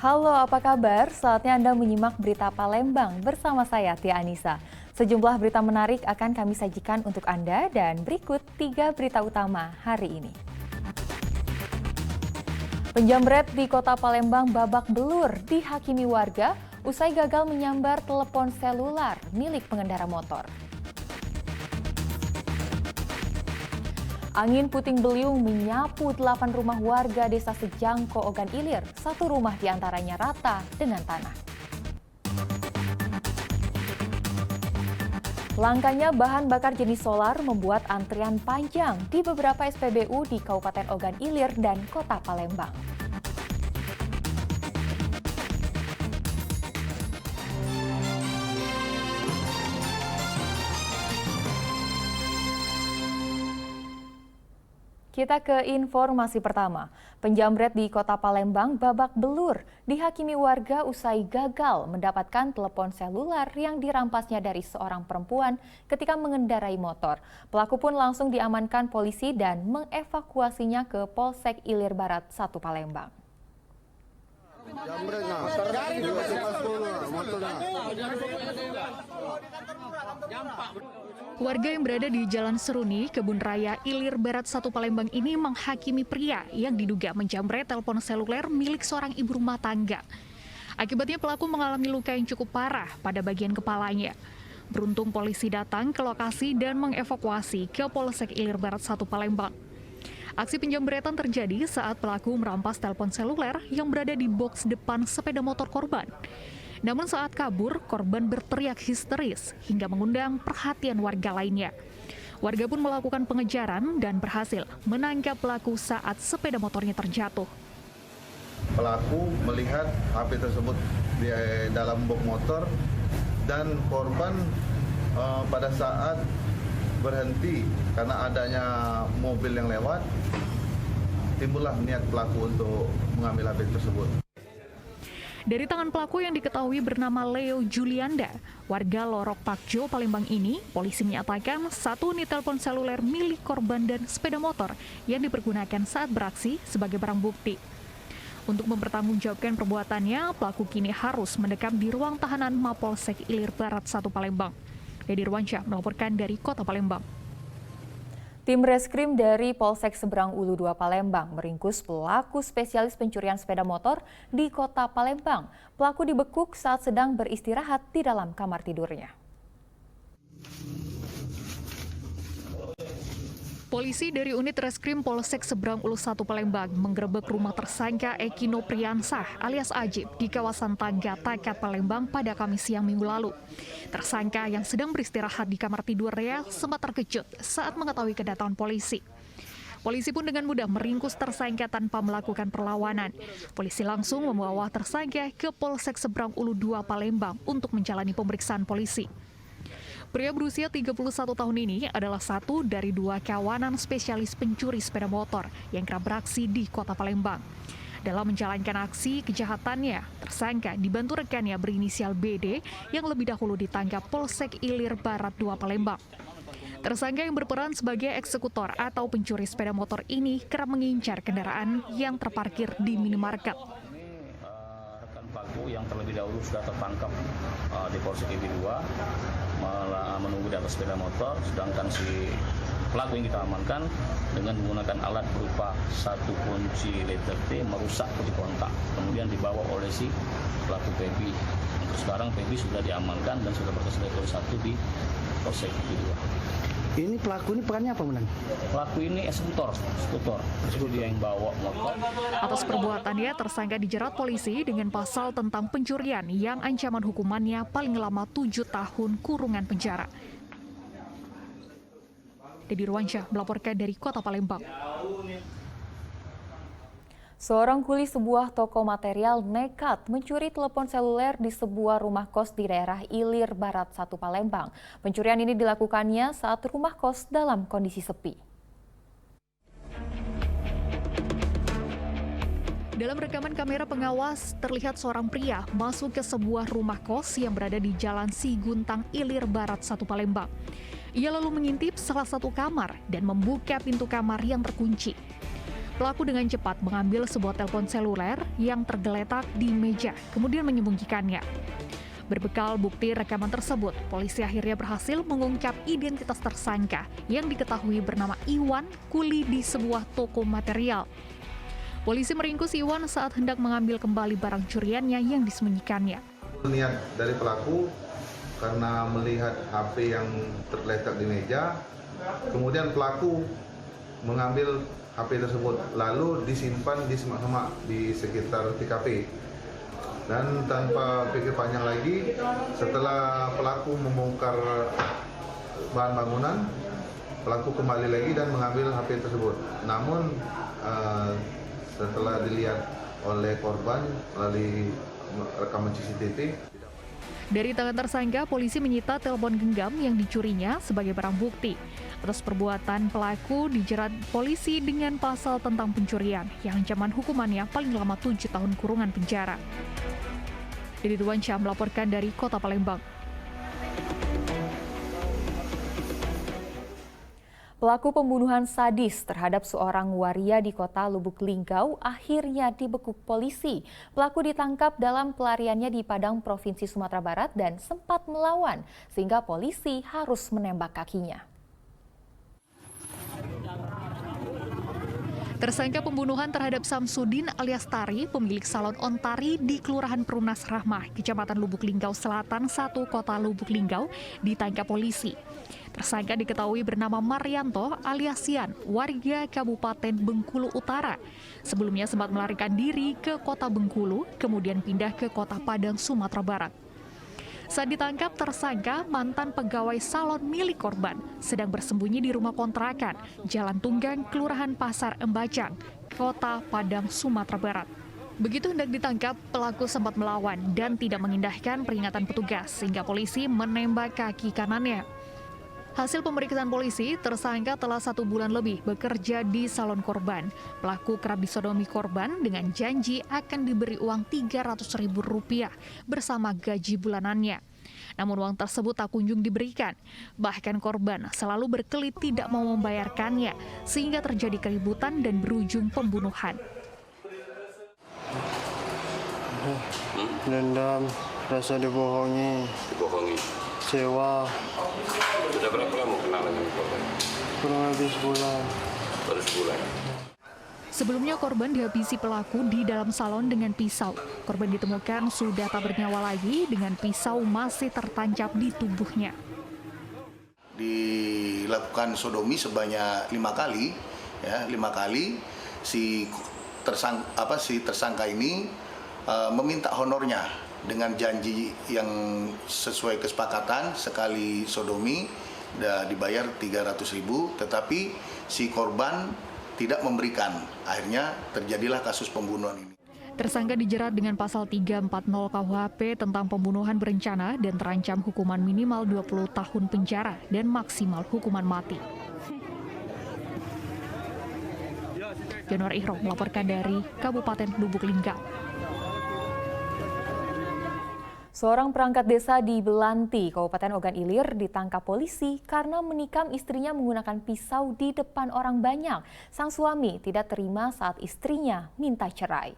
Halo, apa kabar? Saatnya Anda menyimak berita Palembang bersama saya, Tia Anissa. Sejumlah berita menarik akan kami sajikan untuk Anda dan berikut 3 berita utama hari ini. Penjamret di kota Palembang babak belur dihakimi warga usai gagal menyambar telepon selular milik pengendara motor. Angin puting beliung menyapu 8 rumah warga desa Sejangko, Ogan Ilir. 1 rumah diantaranya rata dengan tanah. Langkanya bahan bakar jenis solar membuat antrian panjang di beberapa SPBU di Kabupaten Ogan Ilir dan Kota Palembang. Kita ke informasi pertama. Penjamret di Kota Palembang babak belur dihakimi warga usai gagal mendapatkan telepon selular yang dirampasnya dari seorang perempuan ketika mengendarai motor. Pelaku pun langsung diamankan polisi dan mengevakuasinya ke Polsek Ilir Barat 1 Palembang. Warga yang berada di Jalan Seruni, Kebun Raya, Ilir Barat 1 Palembang ini menghakimi pria yang diduga menjamret telepon seluler milik seorang ibu rumah tangga. Akibatnya pelaku mengalami luka yang cukup parah pada bagian kepalanya. Beruntung polisi datang ke lokasi dan mengevakuasi ke Polsek Ilir Barat 1 Palembang. Aksi penjamretan terjadi saat pelaku merampas telepon seluler yang berada di boks depan sepeda motor korban. Namun saat kabur, korban berteriak histeris hingga mengundang perhatian warga lainnya. Warga pun melakukan pengejaran dan berhasil menangkap pelaku saat sepeda motornya terjatuh. Pelaku melihat HP tersebut di dalam box motor dan korban pada saat berhenti karena adanya mobil yang lewat, timbullah niat pelaku untuk mengambil HP tersebut. Dari tangan pelaku yang diketahui bernama Leo Julianda, warga Lorok Pakjo, Palembang ini, polisi menyatakan 1 unit telepon seluler milik korban dan sepeda motor yang dipergunakan saat beraksi sebagai barang bukti. Untuk mempertanggungjawabkan perbuatannya, pelaku kini harus mendekam di ruang tahanan Mapolsek Ilir Barat 1 Palembang. Dedi Irwansyah melaporkan dari Kota Palembang. Tim reskrim dari Polsek Seberang Ulu 2 Palembang meringkus pelaku spesialis pencurian sepeda motor di Kota Palembang. Pelaku dibekuk saat sedang beristirahat di dalam kamar tidurnya. Polisi dari unit reskrim Polsek Seberang Ulu 1 Palembang menggerebek rumah tersangka Ekino Priyansah alias Ajib di kawasan Tangga Takat Palembang pada Kamis siang minggu lalu. Tersangka yang sedang beristirahat di kamar tidurnya sempat terkejut saat mengetahui kedatangan polisi. Polisi pun dengan mudah meringkus tersangka tanpa melakukan perlawanan. Polisi langsung membawa tersangka ke Polsek Seberang Ulu 2 Palembang untuk menjalani pemeriksaan polisi. Pria berusia 31 tahun ini adalah satu dari 2 kawanan spesialis pencuri sepeda motor yang kerap beraksi di Kota Palembang. Dalam menjalankan aksi kejahatannya, tersangka dibantu rekannya berinisial BD yang lebih dahulu ditangkap Polsek Ilir Barat 2 Palembang. Tersangka yang berperan sebagai eksekutor atau pencuri sepeda motor ini kerap mengincar kendaraan yang terparkir di minimarket. Pelaku yang terlebih dahulu sudah tertangkap di Polsek Ilir 2 menunggu di atas sepeda motor, sedangkan si pelaku yang kita amankan dengan menggunakan alat berupa 1 kunci letter T merusak kunci kontak, kemudian dibawa oleh si pelaku PB. Untuk sekarang PB sudah diamankan dan sudah berkas level 1 di Polsek Ilir 2. Ini pelaku ini perannya apa, Menang? Pelaku ini eksekutor. Jadi dia yang bawa motor. Atas perbuatannya, tersangka dijerat polisi dengan pasal tentang pencurian yang ancaman hukumannya paling lama 7 tahun kurungan penjara. Dedi Irwansyah melaporkan dari Kota Palembang. Seorang kuli sebuah toko material nekat mencuri telepon seluler di sebuah rumah kos di daerah Ilir Barat 1 Palembang. Pencurian ini dilakukannya saat rumah kos dalam kondisi sepi. Dalam rekaman kamera pengawas, terlihat seorang pria masuk ke sebuah rumah kos yang berada di Jalan Siguntang, Ilir Barat 1 Palembang. Ia lalu mengintip salah satu kamar dan membuka pintu kamar yang terkunci. Pelaku dengan cepat mengambil sebuah telepon seluler yang tergeletak di meja, kemudian menyembunyikannya. Berbekal bukti rekaman tersebut, polisi akhirnya berhasil mengungkap identitas tersangka yang diketahui bernama Iwan, kuli di sebuah toko material. Polisi meringkus Iwan saat hendak mengambil kembali barang curiannya yang disembunyikannya. Niat dari pelaku karena melihat HP yang tergeletak di meja, kemudian pelaku mengambil HP tersebut lalu disimpan di semak-semak di sekitar TKP. Dan tanpa pikir panjang lagi, setelah pelaku membongkar bahan bangunan, pelaku kembali lagi dan mengambil HP tersebut. Namun setelah dilihat oleh korban melalui rekaman CCTV, dari tangan tersangka, polisi menyita telepon genggam yang dicurinya sebagai barang bukti. Atas perbuatan pelaku dijerat polisi dengan pasal tentang pencurian yang ancaman hukumannya paling lama 7 tahun kurungan penjara. Dedy Ruansyah melaporkan dari Kota Palembang. Pelaku pembunuhan sadis terhadap seorang waria di Kota Lubuk Linggau akhirnya dibekuk polisi. Pelaku ditangkap dalam pelariannya di Padang, Provinsi Sumatera Barat dan sempat melawan sehingga polisi harus menembak kakinya. Tersangka pembunuhan terhadap Samsudin alias Tari, pemilik salon Ontari di Kelurahan Perumnas Rahmah, Kecamatan Lubuk Linggau Selatan 1, Kota Lubuk Linggau, ditangkap polisi. Tersangka diketahui bernama Marianto alias Sian, warga Kabupaten Bengkulu Utara. Sebelumnya sempat melarikan diri ke Kota Bengkulu, kemudian pindah ke Kota Padang, Sumatera Barat. Saat ditangkap, tersangka mantan pegawai salon milik korban sedang bersembunyi di rumah kontrakan Jalan Tunggang, Kelurahan Pasar Embacang, Kota Padang, Sumatera Barat. Begitu hendak ditangkap, pelaku sempat melawan dan tidak mengindahkan peringatan petugas sehingga polisi menembak kaki kanannya. Hasil pemeriksaan polisi, tersangka telah 1 bulan lebih bekerja di salon korban. Pelaku kerap disodomi korban dengan janji akan diberi uang Rp300.000 bersama gaji bulanannya. Namun uang tersebut tak kunjung diberikan. Bahkan korban selalu berkelit tidak mau membayarkannya, sehingga terjadi keributan dan berujung pembunuhan. Dendam, rasa dibohongi. Kecewa. Sudah berapa lama kenal dengan korban? Kurang lebih sebulan. Baru sebulan. Sebelumnya korban dihabisi pelaku di dalam salon dengan pisau. Korban ditemukan sudah tak bernyawa lagi dengan pisau masih tertancap di tubuhnya. Dilakukan sodomi sebanyak 5 kali, ya 5 kali. Si tersangka ini meminta honornya dengan janji yang sesuai kesepakatan, sekali sodomi dibayar Rp300.000, tetapi si korban tidak memberikan. Akhirnya terjadilah kasus pembunuhan ini. Tersangka dijerat dengan pasal 340 KUHP tentang pembunuhan berencana dan terancam hukuman minimal 20 tahun penjara dan maksimal hukuman mati. Januar Ihrom melaporkan dari Kabupaten Lubuk Linggau. Seorang perangkat desa di Belanti, Kabupaten Ogan Ilir ditangkap polisi karena menikam istrinya menggunakan pisau di depan orang banyak. Sang suami tidak terima saat istrinya minta cerai.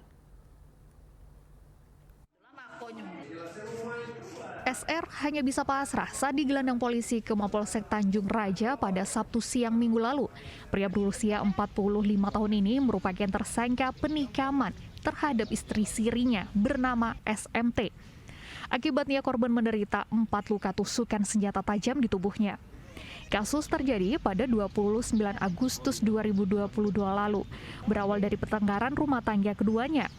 SR hanya bisa pasrah saat digelandang polisi ke Mapolsek Tanjung Raja pada Sabtu siang minggu lalu. Pria berusia 45 tahun ini merupakan tersangka penikaman terhadap istri sirinya bernama SMT. Akibatnya korban menderita 4 luka tusukan senjata tajam di tubuhnya. Kasus terjadi pada 29 Agustus 2022 lalu, berawal dari pertengkaran rumah tangga keduanya.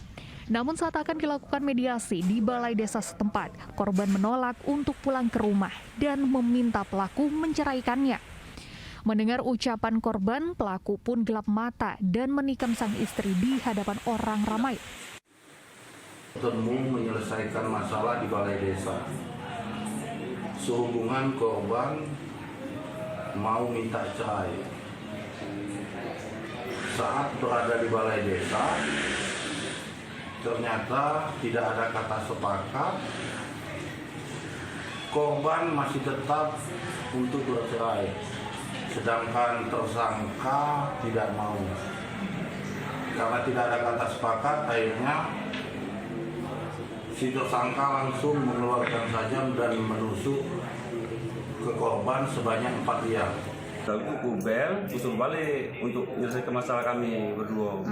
Namun saat akan dilakukan mediasi di balai desa setempat, korban menolak untuk pulang ke rumah dan meminta pelaku menceraikannya. Mendengar ucapan korban, pelaku pun gelap mata dan menikam sang istri di hadapan orang ramai. Bertemu menyelesaikan masalah di balai desa. Sehubungan korban mau minta cerai. Saat berada di balai desa, ternyata tidak ada kata sepakat. Korban masih tetap untuk bercerai, sedangkan tersangka tidak mau. Karena tidak ada kata sepakat, akhirnya si tersangka langsung mengeluarkan tajam dan menusuk ke korban sebanyak 4 liang. Aku kubel, usul balik untuk menyelesaikan masalah kami berdua.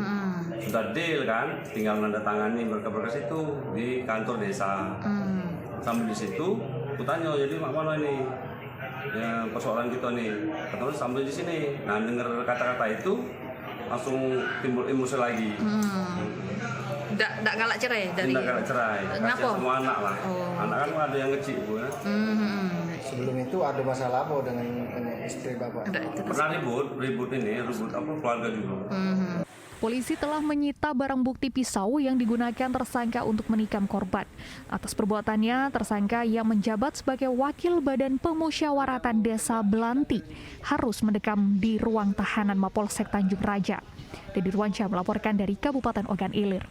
Sudah deal kan, tinggal menandatangani berkas-berkas itu di kantor desa. Sampai di situ, aku tanya, jadi mak mana ini? Ya, persoalan kita nih. Katanya sampai di sini. Nah, dengar kata-kata itu, langsung timbul emosi lagi. Nggak galak cerai dari. Nggak galak cerai. Kenapa? Kasihan semua anak lah. Anak kan ada yang kecil bu ya. Sebelum itu ada masalah apa dengan istri bapak? Pernah ribut apa keluarga dulu. Polisi telah menyita barang bukti pisau yang digunakan tersangka untuk menikam korban. Atas perbuatannya, tersangka yang menjabat sebagai Wakil Badan Pemusyawaratan Desa Belanti harus mendekam di ruang tahanan Mapolsek Tanjung Raja. Dedi Ruansyah melaporkan dari Kabupaten Ogan Ilir.